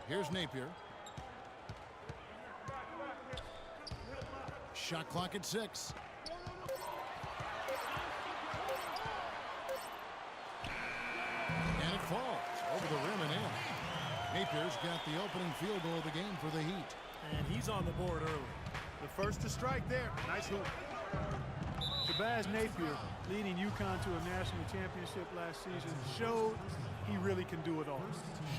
Here's Napier. Shot clock at 6. And it falls over the rim and in. Napier's got the opening field goal of the game for the Heat. And he's on the board early. The first to strike there. Nice hoop. Shabazz Napier, leading UConn to a national championship last season, showed he really can do it all.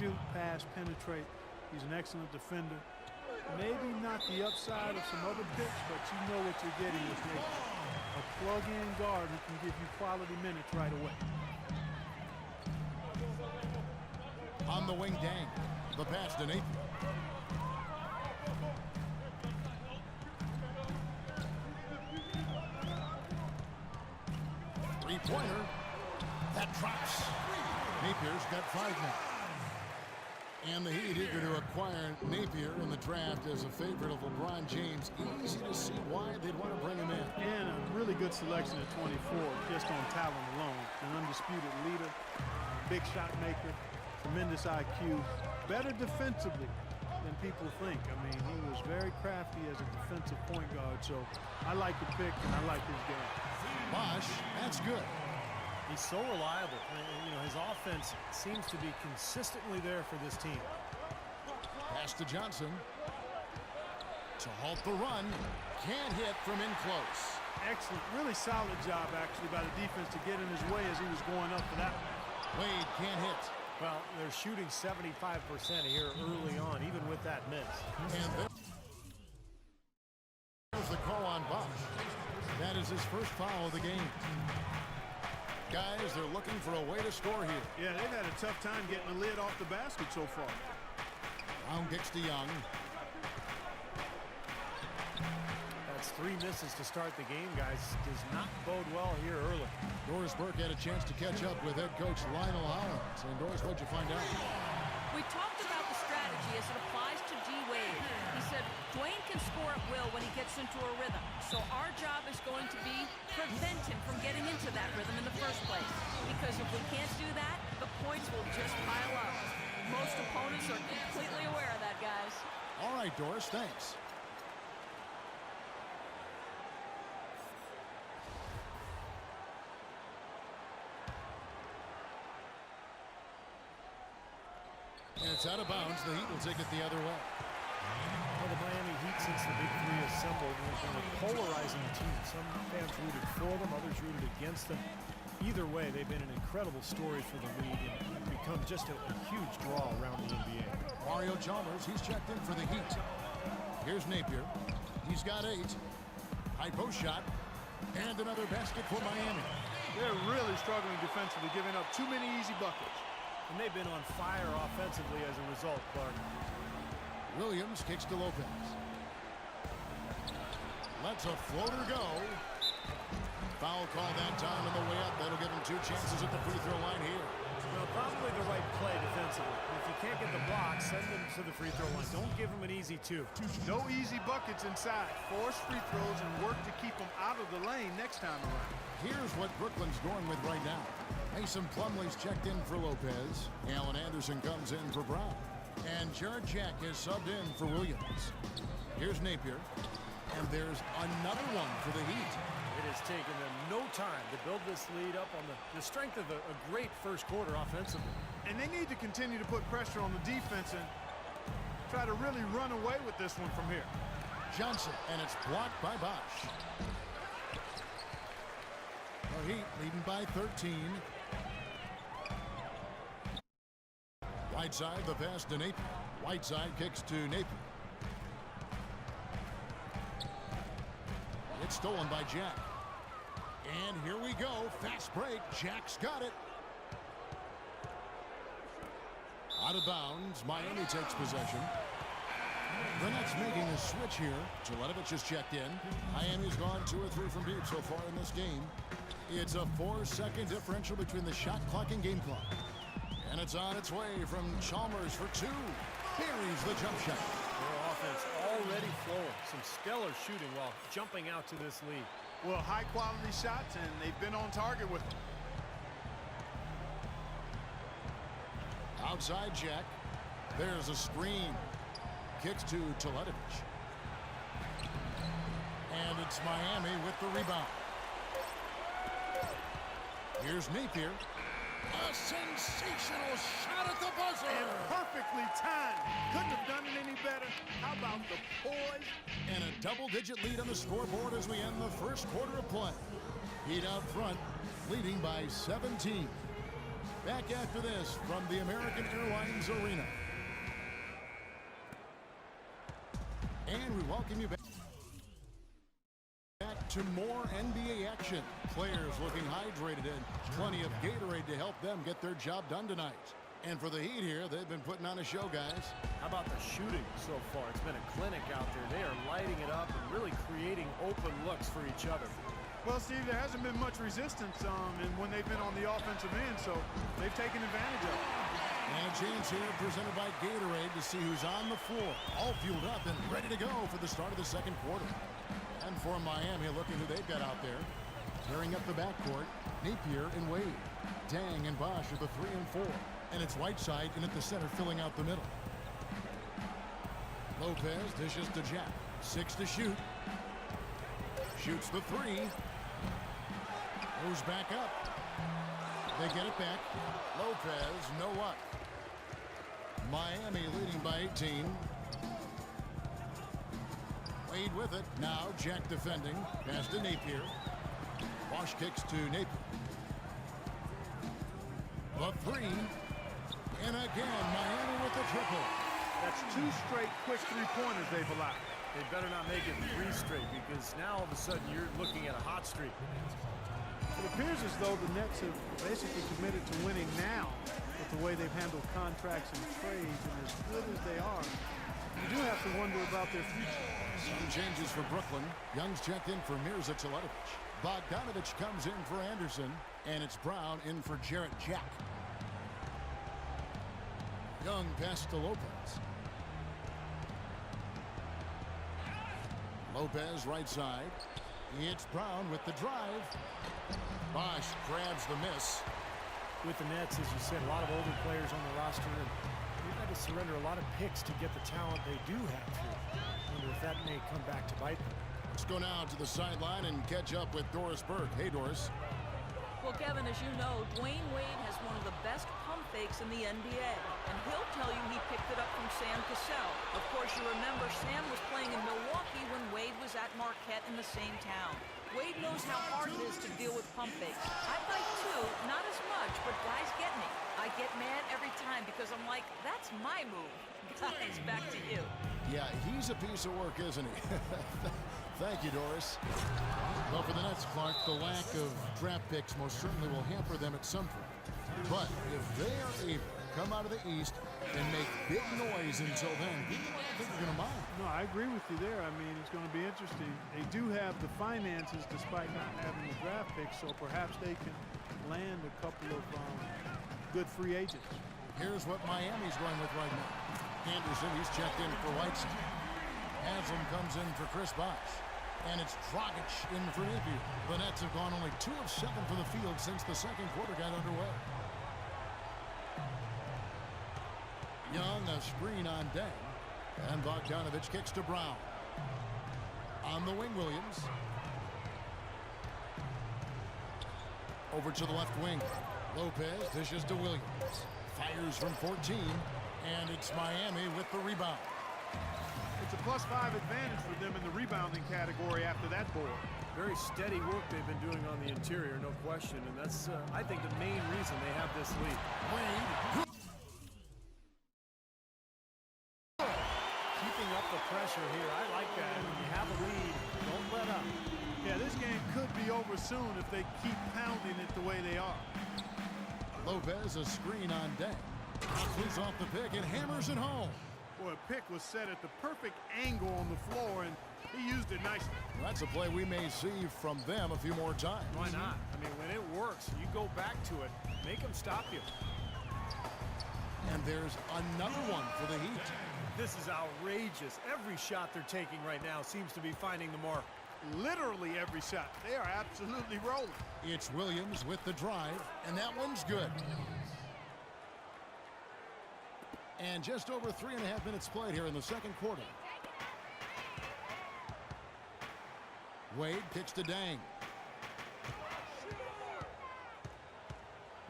Shoot, pass, penetrate. He's an excellent defender. Maybe not the upside of some other picks, but you know what you're getting with Napier. A plug-in guard who can give you quality minutes right away. On the wing, Dang. The pass to Napier. Three-pointer. That drops. Napier's got 5 now. And the Heat eager to acquire Napier in the draft as a favorite of LeBron James. Easy to see why they'd want to bring him in. And a really good selection at 24, just on talent alone. An undisputed leader, big shot maker, tremendous IQ, better defensively than people think. I mean, he was very crafty as a defensive point guard, so I like the pick and I like his game. Bosh, that's good. He's so reliable. You know, his offense seems to be consistently there for this team. Pass to Johnson. To halt the run. Can't hit from in close. Excellent. Really solid job, actually, by the defense to get in his way as he was going up for that one. Wade can't hit. Well, they're shooting 75% here early on, even with that miss. And there's the call on Bosh. That is his first foul of the game. Guys, they're looking for a way to score here. Yeah, they've had a tough time getting the lid off the basket so far. Brown kicks to Young. That's 3 misses to start the game, guys. Does not bode well here early. Doris Burke had a chance to catch up with head coach Lionel Hollins. And Doris, what'd you find out? We talked about the strategy as it applies to D. Wade. He said Dwayne can score at will when he gets into a rhythm. So our job is going to be prevent him from getting into that rhythm in the first place. Because if we can't do that, the points will just pile up. Most opponents are completely aware of that, guys. All right, Doris, thanks. And it's out of bounds. The Heat will take it the other way. Well, the Miami Heat, since the Big Three assembled, have been a polarizing team. Some fans rooted for them, others rooted against them. Either way, they've been an incredible story for the league and become just a huge draw around the NBA. Mario Chalmers, he's checked in for the Heat. Here's Napier. He's got 8. High post shot. And another basket for Miami. They're really struggling defensively, giving up too many easy buckets. And they've been on fire offensively as a result, Clark. Williams kicks to Lopez. Lets a floater go. Foul call that time on the way up. That'll give him 2 chances at the free throw line here. Well, probably the right play defensively. If you can't get the block, send them to the free throw line. Don't give them an easy 2. No easy buckets inside. Force free throws and work to keep them out of the lane next time around. Here's what Brooklyn's going with right now. Mason Plumlee's checked in for Lopez. Allen Anderson comes in for Brown. And Jared Jack is subbed in for Williams. Here's Napier. And there's another one for the Heat. It has taken them no time to build this lead up on the strength of a great first quarter offensively. And they need to continue to put pressure on the defense and try to really run away with this one from here. Johnson, and it's blocked by Bosh. The Heat leading by 13. Whiteside, the pass to Napier. Whiteside kicks to Napier. It's stolen by Jack. And here we go. Fast break. Jack's got it. Out of bounds. Miami takes possession. The Nets making a switch here. Jelenovic is checked in. Miami's gone 2 or 3 from deep so far in this game. It's a 4-second differential between the shot clock and game clock. And it's on its way from Chalmers for 2. Buries the jump shot. Their offense already flowing. Some stellar shooting while jumping out to this lead. Well, high-quality shots, and they've been on target with them. Outside Jack. There's a screen. Kicks to Teletovic. And it's Miami with the rebound. Here's Napier. A sensational shot at the buzzer. And perfectly timed. Couldn't have done it any better. How about the poise? And a double-digit lead on the scoreboard as we end the first quarter of play. Heat out front, leading by 17. Back after this from the American Airlines Arena. And we welcome you back to more NBA action. Players looking hydrated and plenty of Gatorade to help them get their job done tonight. And for the Heat here, they've been putting on a show, guys. How about the shooting so far? It's been a clinic out there. They are lighting it up and really creating open looks for each other. Well, Steve, there hasn't been much resistance and when they've been on the offensive end, so they've taken advantage of it. And a chance here presented by Gatorade to see who's on the floor. All fueled up and ready to go for the start of the second quarter. And for Miami, looking who they've got out there. Tearing up the backcourt, Napier and Wade. Dang and Bosch at the 3 and 4. And it's Whiteside in at the center, filling out the middle. Lopez dishes to Jack. 6 to shoot. Shoots the 3. Goes back up. They get it back. Lopez, no luck. Miami leading by 18. Wade with it. Now Jack defending. Pass to Napier. Bosch kicks to Napier. The 3. And again, Miami with the triple. That's 2 straight quick three-pointers they've allowed. They better not make it 3 straight, because now all of a sudden you're looking at a hot streak. It appears as though the Nets have basically committed to winning now with the way they've handled contracts and trades, and as good as they are, you do have to wonder about their future. Some changes for Brooklyn. Young's checked in for Mirza Teletovic. Bogdanovic comes in for Anderson, and it's Brown in for Jarrett Jack. Young pass to Lopez. Lopez right side. It's Brown with the drive. Bosch grabs the miss. With the Nets, as you said, a lot of older players on the roster, and they've had to surrender a lot of picks to get the talent they do have here. I wonder if that may come back to bite them. Let's go now to the sideline and catch up with Doris Burke. Hey, Doris. Well, Kevin, as you know, Dwayne Wade has one of the best pump fakes in the NBA, and he'll tell you he picked it up from Sam Cassell. Of course, you remember Sam was playing in Milwaukee when Wade was at Marquette in the same town. Wade knows how hard it is to deal with pump fakes. I bite too, not as much, but guys get me. I get mad every time because I'm like, that's my move. Guys, back to you. Yeah, he's a piece of work, isn't he? Thank you, Doris. Well, for the Nets, Clark, the lack of draft picks most certainly will hamper them at some point. But if they are able to come out of the East and make big noise until then, people I don't think are going to mind. No, I agree with you there. I mean, it's going to be interesting. They do have the finances despite not having the draft picks, so perhaps they can land a couple of good free agents. Here's what Miami's going with right now. Anderson, he's checked in for Whiteside. Haslam comes in for Chris Bosh. And it's Dragic in for Napier. The Nets have gone only 2 of 7 for the field since the second quarter got underway. Young, a screen on Deng. And Bogdanovic kicks to Brown. On the wing, Williams. Over to the left wing. Lopez dishes to Williams. Fires from 14. And it's Miami with the rebound. It's a +5 advantage for them in the rebounding category after that board. Very steady work they've been doing on the interior, no question. And that's, I think, the main reason they have this lead. Wade. Keeping up the pressure here. I like that. When you have a lead, don't let up. Yeah, this game could be over soon if they keep pounding it the way they are. Lopez, a screen on Deng. Cleans off the pick and hammers it home. Boy, a pick was set at the perfect angle on the floor, and he used it nicely. That's a play we may see from them a few more times. Why not? I mean, when it works, you go back to it. Make them stop you. And there's another one for the Heat. This is outrageous. Every shot they're taking right now seems to be finding the mark. Literally every shot. They are absolutely rolling. It's Williams with the drive, and that one's good. And just over 3.5 minutes played here in the second quarter. Wade kicks to Dang.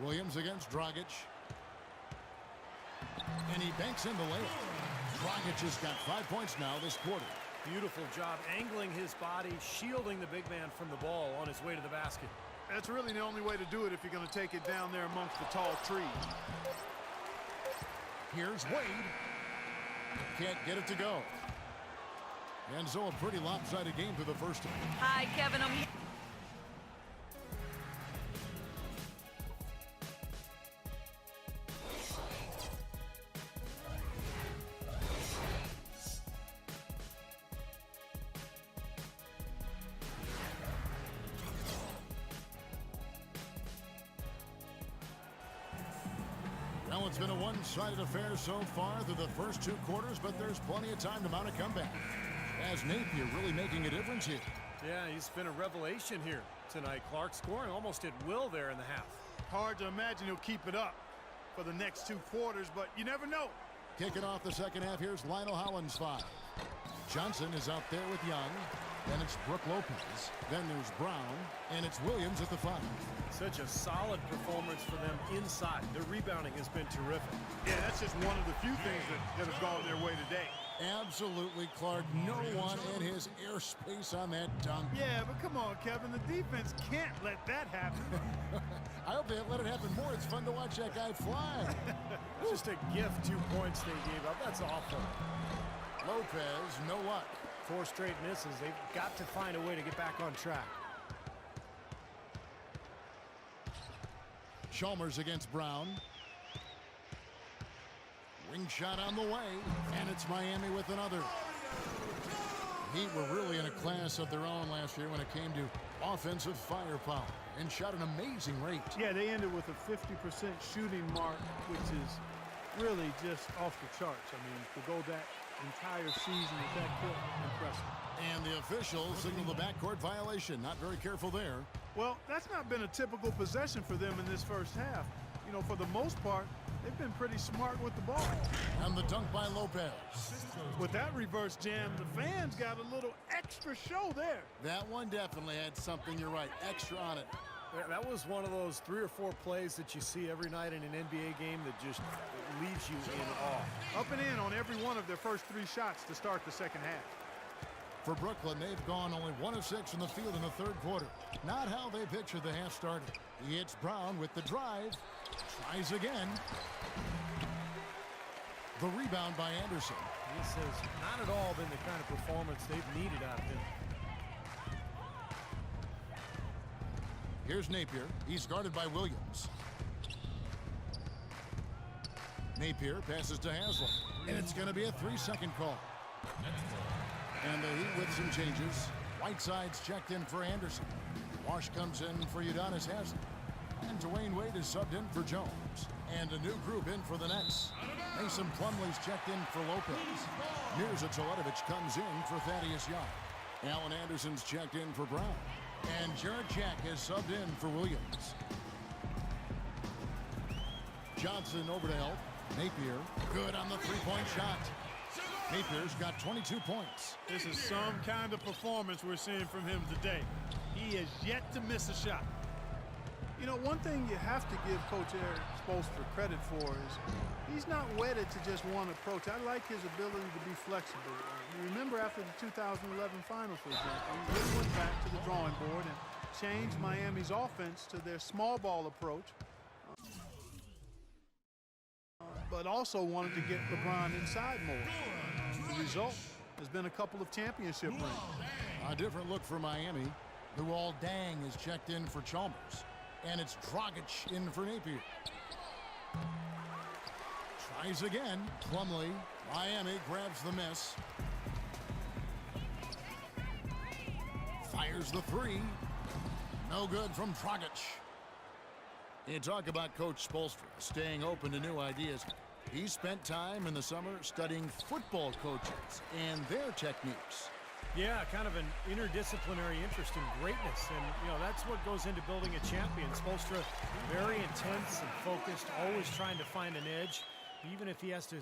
Williams against Dragic. And he banks in the layup. Dragic has got 5 points now this quarter. Beautiful job angling his body, shielding the big man from the ball on his way to the basket. That's really the only way to do it if you're going to take it down there amongst the tall trees. Here's Wade. Can't get it to go. And so a pretty lopsided game through the first half. Hi, Kevin. I'm here. Well, it's been a one-sided affair so far through the first 2 quarters, but there's plenty of time to mount a comeback. As Napier really making a difference here. Yeah, he's been a revelation here tonight. Clark scoring almost at will there in the half. Hard to imagine he'll keep it up for the next 2 quarters, but you never know. Kicking off the second half, here's Lionel Hollins 5. Johnson is out there with Young. Then it's Brook Lopez. Then there's Brown. And it's Williams at the 5. Such a solid performance for them inside. Their rebounding has been terrific. Yeah, that's just one of the few things that have gone their way today. Absolutely, Clark. No one in his airspace on that dunk. Yeah, but come on, Kevin. The defense can't let that happen. I hope they let it happen more. It's fun to watch that guy fly. Just a gift, 2 points they gave up. That's awful. Lopez, no luck. 4 straight misses. They've got to find a way to get back on track. Chalmers against Brown. Wing shot on the way, and it's Miami with another. Heat were really in a class of their own last year when it came to offensive firepower and shot an amazing rate. Yeah, they ended with a 50% shooting mark, which is really just off the charts. I mean, to go that entire season with that quick, impressive. And the officials signal the backcourt violation. Not very careful there. Well, that's not been a typical possession for them in this first half. You know, for the most part, they've been pretty smart with the ball. And the dunk by Lopez. With that reverse jam, the fans got a little extra show there. That one definitely had something, you're right, extra on it. That was one of those 3 or 4 plays that you see every night in an NBA game that just leaves you in awe. Up and in on every one of their first 3 shots to start the second half. For Brooklyn, they've gone only 1 of 6 from the field in the third quarter. Not how they pictured the half started. He hits Brown with the drive. Tries again. The rebound by Anderson. This has not at all been the kind of performance they've needed out of him. Here's Napier. He's guarded by Williams. Napier passes to Haslem. And it's going to be a 3-second call. And the Heat with some changes. Whiteside's checked in for Anderson. Wash comes in for Udonis Haslem. And Dwayne Wade is subbed in for Jones. And a new group in for the Nets. Mason Plumlee's checked in for Lopez. Mirza Teletovic comes in for Thaddeus Young. Allen Anderson's checked in for Brown. And Jared Jack is subbed in for Williams. Johnson over to help. Napier, good on the 3-point shot. Napier's got 22 points. This is some kind of performance we're seeing from him today. He has yet to miss a shot. You know, one thing you have to give Coach Erik Spoelstra credit for is he's not wedded to just one approach. I like his ability to be flexible. You remember after the 2011 finals, for example, he really went back to the drawing board and changed Miami's offense to their small ball approach, but also wanted to get LeBron inside more. The result has been a couple of championship rings. A different look for Miami. Luol Deng is checked in for Chalmers. And it's Dragic in for Napier. Tries again. Plumlee. Miami grabs the miss. Fires the 3. No good from Dragic. You talk about Coach Spoelstra staying open to new ideas. He spent time in the summer studying football coaches and their techniques. Yeah, kind of an interdisciplinary interest in greatness. And, you know, that's what goes into building a champion. Spoelstra, very intense and focused, always trying to find an edge, even if he has to